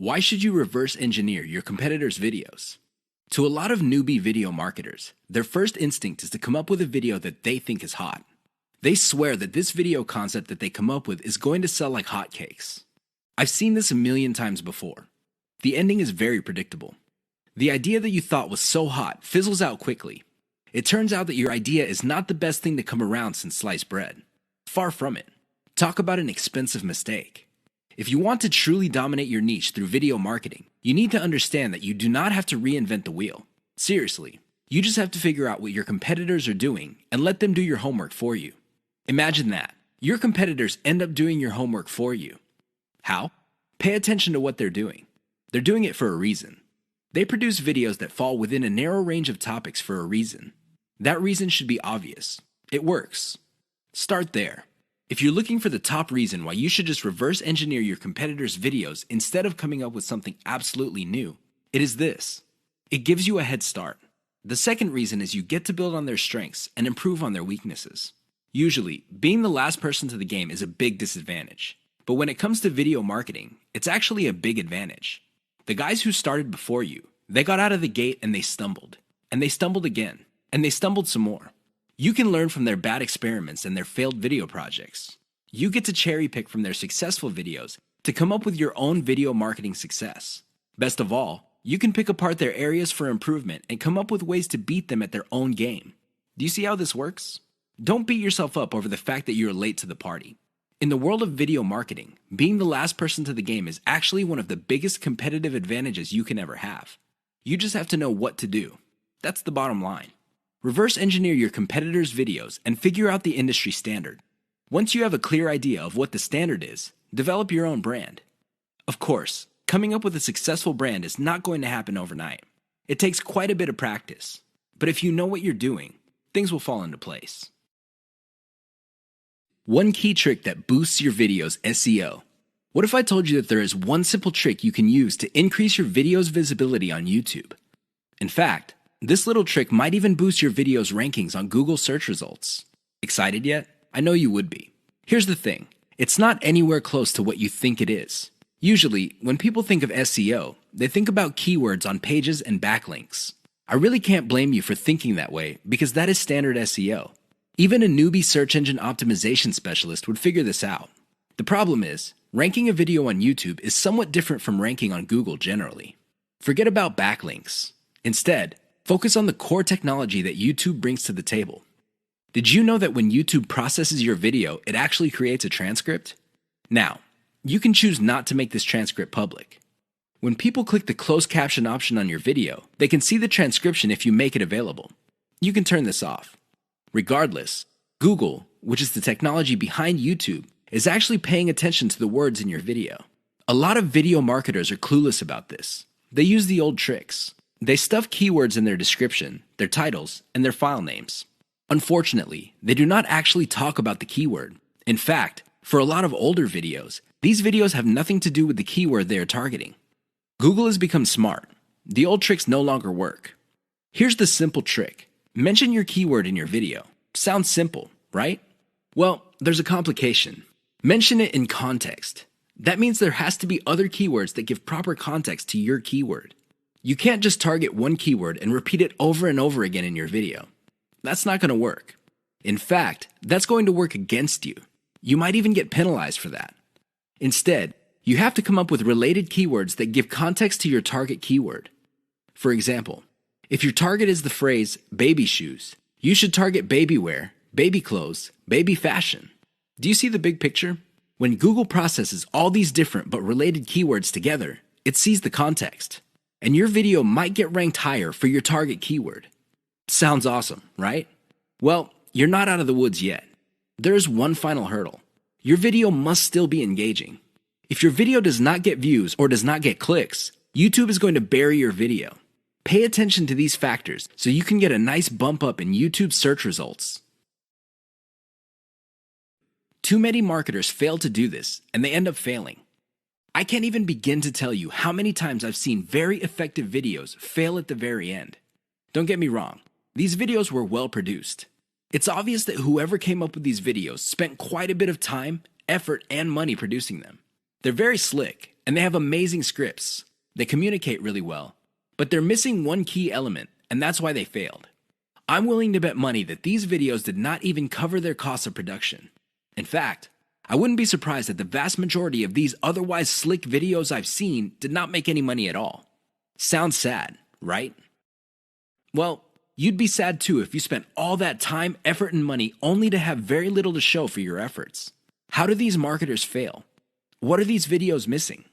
Why should you reverse engineer your competitors' videos? To a lot of newbie video marketers, their first instinct is to come up with a video that they think is hot. They swear that this video concept that they come up with is going to sell like hotcakes. I've seen this a million times before. The ending is very predictable. The idea that you thought was so hot fizzles out quickly. It turns out that your idea is not the best thing to come around since sliced bread. Far from it. Talk about an expensive mistake. If you want to truly dominate your niche through video marketing, you need to understand that you do not have to reinvent the wheel. Seriously, you just have to figure out what your competitors are doing and let them do your homework for you. Imagine that. Your competitors end up doing your homework for you. How? Pay attention to what they're doing. They're doing it for a reason. They produce videos that fall within a narrow range of topics for a reason. That reason should be obvious. It works. Start there. If you're looking for the top reason why you should just reverse engineer your competitors' videos instead of coming up with something absolutely new, it is this. It gives you a head start. The second reason is you get to build on their strengths and improve on their weaknesses. Usually, being the last person to the game is a big disadvantage. But when it comes to video marketing, it's actually a big advantage. The guys who started before you, they got out of the gate and they stumbled. And they stumbled again. And they stumbled some more. You can learn from their bad experiments and their failed video projects. You get to cherry pick from their successful videos to come up with your own video marketing success. Best of all, you can pick apart their areas for improvement and come up with ways to beat them at their own game. Do you see how this works? Don't beat yourself up over the fact that you're late to the party. In the world of video marketing, being the last person to the game is actually one of the biggest competitive advantages you can ever have. You just have to know what to do. That's the bottom line. Reverse engineer your competitors' videos and figure out the industry standard. Once you have a clear idea of what the standard is, develop your own brand. Of course, coming up with a successful brand is not going to happen overnight. It takes quite a bit of practice. But if you know what you're doing, things will fall into place. One key trick that boosts your video's SEO. What if I told you that there is one simple trick you can use to increase your video's visibility on YouTube? In fact, this little trick might even boost your video's rankings on Google search results. Excited yet? I know you would be. Here's the thing. It's not anywhere close to what you think it is. Usually, when people think of SEO, they think about keywords on pages and backlinks. I really can't blame you for thinking that way because that is standard SEO. Even a newbie search engine optimization specialist would figure this out. The problem is, ranking a video on YouTube is somewhat different from ranking on Google generally. Forget about backlinks. Instead, focus on the core technology that YouTube brings to the table. Did you know that when YouTube processes your video, it actually creates a transcript? Now, you can choose not to make this transcript public. When people click the closed caption option on your video, they can see the transcription if you make it available. You can turn this off. Regardless, Google, which is the technology behind YouTube, is actually paying attention to the words in your video. A lot of video marketers are clueless about this. They use the old tricks. They stuff keywords in their description, their titles, and their file names. Unfortunately, they do not actually talk about the keyword. In fact, for a lot of older videos, these videos have nothing to do with the keyword they are targeting. Google has become smart. The old tricks no longer work. Here's the simple trick. Mention your keyword in your video. Sounds simple, right? Well, there's a complication. Mention it in context. That means there has to be other keywords that give proper context to your keyword. You can't just target one keyword and repeat it over and over again in your video. That's not going to work. In fact, that's going to work against you. You might even get penalized for that. Instead, you have to come up with related keywords that give context to your target keyword. For example, if your target is the phrase baby shoes, you should target baby wear, baby clothes, baby fashion. Do you see the big picture? When Google processes all these different but related keywords together, it sees the context. And your video might get ranked higher for your target keyword. Sounds awesome, right? Well, you're not out of the woods yet. There's one final hurdle. Your video must still be engaging. If your video does not get views or does not get clicks, YouTube is going to bury your video. Pay attention to these factors so you can get a nice bump up in YouTube search results. Too many marketers fail to do this, and they end up failing. I can't even begin to tell you how many times I've seen very effective videos fail at the very end. Don't get me wrong, these videos were well produced. It's obvious that whoever came up with these videos spent quite a bit of time, effort, and money producing them. They're very slick, and they have amazing scripts. They communicate really well, but they're missing one key element, and that's why they failed. I'm willing to bet money that these videos did not even cover their costs of production. In fact, I wouldn't be surprised that the vast majority of these otherwise slick videos I've seen did not make any money at all. Sounds sad, right? Well, you'd be sad too if you spent all that time, effort, and money only to have very little to show for your efforts. How do these marketers fail? What are these videos missing?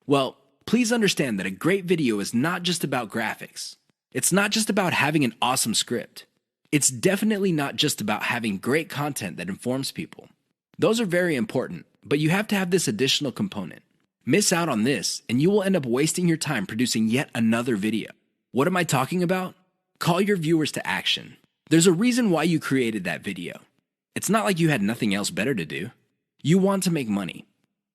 Well, please understand that a great video is not just about graphics. It's not just about having an awesome script. It's definitely not just about having great content that informs people. Those are very important, but you have to have this additional component. Miss out on this, and you will end up wasting your time producing yet another video. What am I talking about? Call your viewers to action. There's a reason why you created that video. It's not like you had nothing else better to do. You want to make money.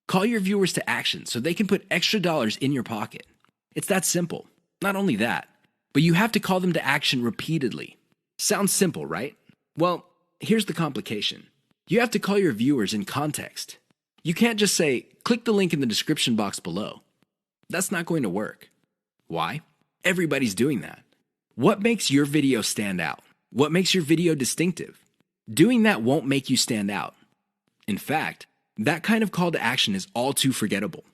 Call your viewers to action so they can put extra dollars in your pocket. It's that simple. Not only that, but you have to call them to action repeatedly. Sounds simple, right? Well, here's the complication. You have to call your viewers in context. You can't just say, click the link in the description box below. That's not going to work. Why? Everybody's doing that. What makes your video stand out? What makes your video distinctive? Doing that won't make you stand out. In fact, that kind of call to action is all too forgettable.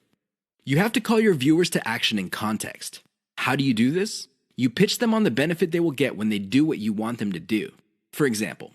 You have to call your viewers to action in context. How do you do this? You pitch them on the benefit they will get when they do what you want them to do. For example,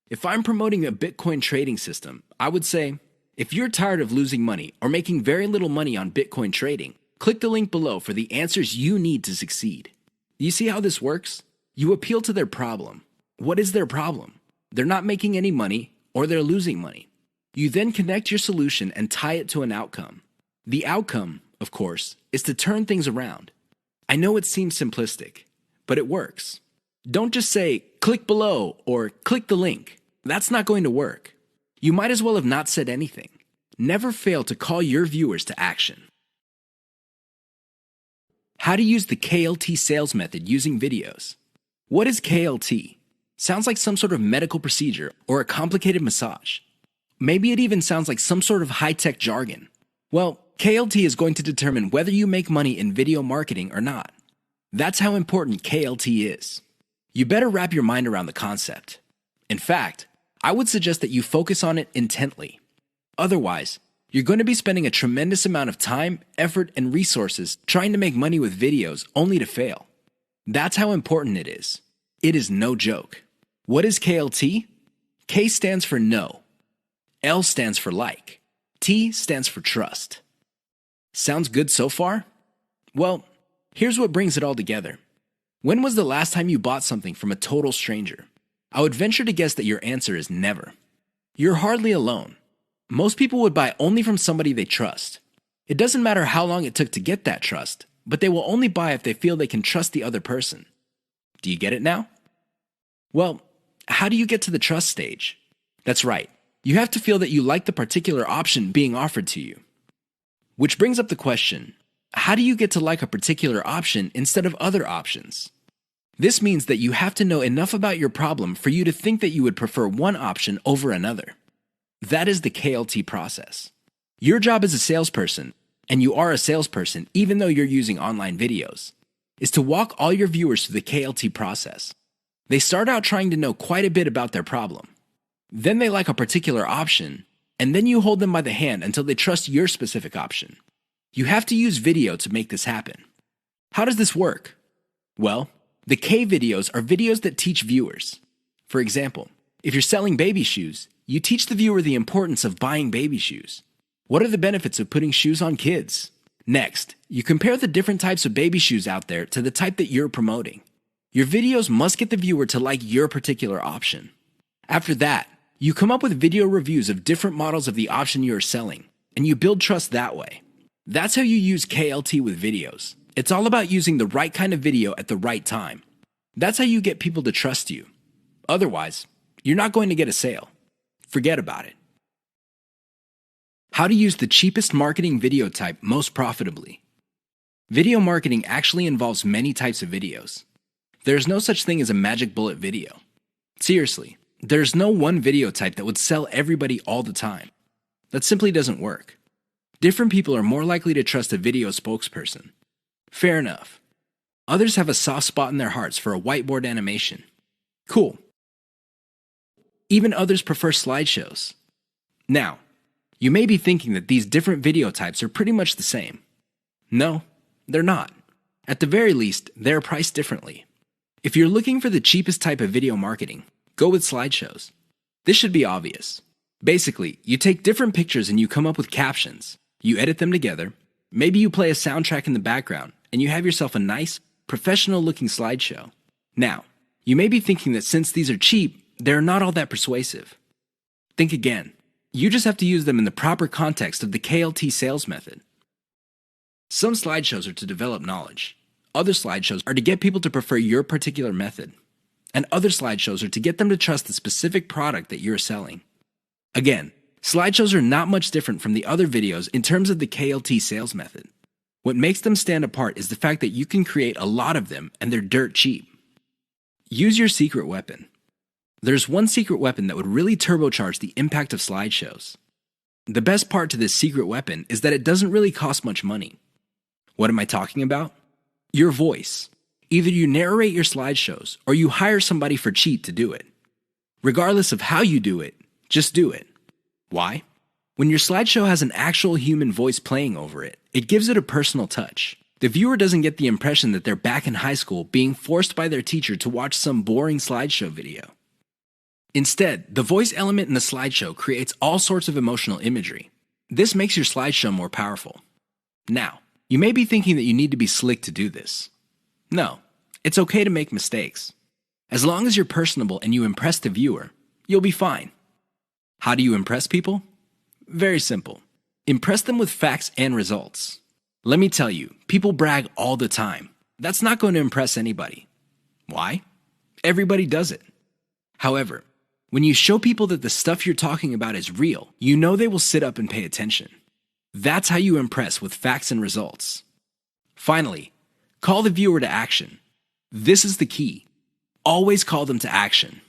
if I'm promoting a Bitcoin trading system, I would say, if you're tired of losing money or making very little money on Bitcoin trading, click the link below for the answers you need to succeed. You see how this works? You appeal to their problem. What is their problem? They're not making any money or they're losing money. You then connect your solution and tie it to an outcome. The outcome, of course, is to turn things around. I know it seems simplistic, but it works. Don't just say, click below or click the link. That's not going to work. You might as well have not said anything. Never fail to call your viewers to action. How to use the KLT sales method using videos. What is KLT? Sounds like some sort of medical procedure or a complicated massage. Maybe it even sounds like some sort of high-tech jargon. Well, KLT is going to determine whether you make money in video marketing or not. That's how important KLT is. You better wrap your mind around the concept. In fact, I would suggest that you focus on it intently. Otherwise, you're going to be spending a tremendous amount of time, effort, and resources trying to make money with videos only to fail. That's how important it is. It is no joke. What is KLT? K stands for no. L stands for like. T stands for trust. Sounds good so far? Well, here's what brings it all together. When was the last time you bought something from a total stranger? I would venture to guess that your answer is never. You're hardly alone. Most people would buy only from somebody they trust. It doesn't matter how long it took to get that trust, but they will only buy if they feel they can trust the other person. Do you get it now? Well, how do you get to the trust stage? That's right. You have to feel that you like the particular option being offered to you. Which brings up the question, how do you get to like a particular option instead of other options? This means that you have to know enough about your problem for you to think that you would prefer one option over another. That is the KLT process. Your job as a salesperson, and you are a salesperson even though you're using online videos, is to walk all your viewers through the KLT process. They start out trying to know quite a bit about their problem. Then they like a particular option, and then you hold them by the hand until they trust your specific option. You have to use video to make this happen. How does this work? Well, the K videos are videos that teach viewers. For example, if you're selling baby shoes, you teach the viewer the importance of buying baby shoes. What are the benefits of putting shoes on kids? Next, you compare the different types of baby shoes out there to the type that you're promoting. Your videos must get the viewer to like your particular option. After that, you come up with video reviews of different models of the option you are selling, and you build trust that way. That's how you use KLT with videos. It's all about using the right kind of video at the right time. That's how you get people to trust you. Otherwise, you're not going to get a sale. Forget about it. How to use the cheapest marketing video type most profitably. Video marketing actually involves many types of videos. There's no such thing as a magic bullet video. Seriously, there's no one video type that would sell everybody all the time. That simply doesn't work. Different people are more likely to trust a video spokesperson. Fair enough. Others have a soft spot in their hearts for a whiteboard animation. Cool. Even others prefer slideshows. Now, you may be thinking that these different video types are pretty much the same. No, they're not. At the very least, they're priced differently. If you're looking for the cheapest type of video marketing, go with slideshows. This should be obvious. Basically, you take different pictures and you come up with captions. You edit them together. Maybe you play a soundtrack in the background, and you have yourself a nice, professional-looking slideshow. Now, you may be thinking that since these are cheap, they're not all that persuasive. Think again. You just have to use them in the proper context of the KLT sales method. Some slideshows are to develop knowledge. Other slideshows are to get people to prefer your particular method. And other slideshows are to get them to trust the specific product that you're selling. Again, slideshows are not much different from the other videos in terms of the KLT sales method. What makes them stand apart is the fact that you can create a lot of them and they're dirt cheap. Use your secret weapon. There's one secret weapon that would really turbocharge the impact of slideshows. The best part to this secret weapon is that it doesn't really cost much money. What am I talking about? Your voice. Either you narrate your slideshows or you hire somebody for cheap to do it. Regardless of how you do it, just do it. Why? When your slideshow has an actual human voice playing over it, it gives it a personal touch. The viewer doesn't get the impression that they're back in high school being forced by their teacher to watch some boring slideshow video. Instead, the voice element in the slideshow creates all sorts of emotional imagery. This makes your slideshow more powerful. Now, you may be thinking that you need to be slick to do this. No, it's okay to make mistakes. As long as you're personable and you impress the viewer, you'll be fine. How do you impress people? Very simple. Impress them with facts and results. Let me tell you, people brag all the time. That's not going to impress anybody. Why? Everybody does it. However, when you show people that the stuff you're talking about is real, you know they will sit up and pay attention. That's how you impress with facts and results. Finally, call the viewer to action. This is the key. Always call them to action.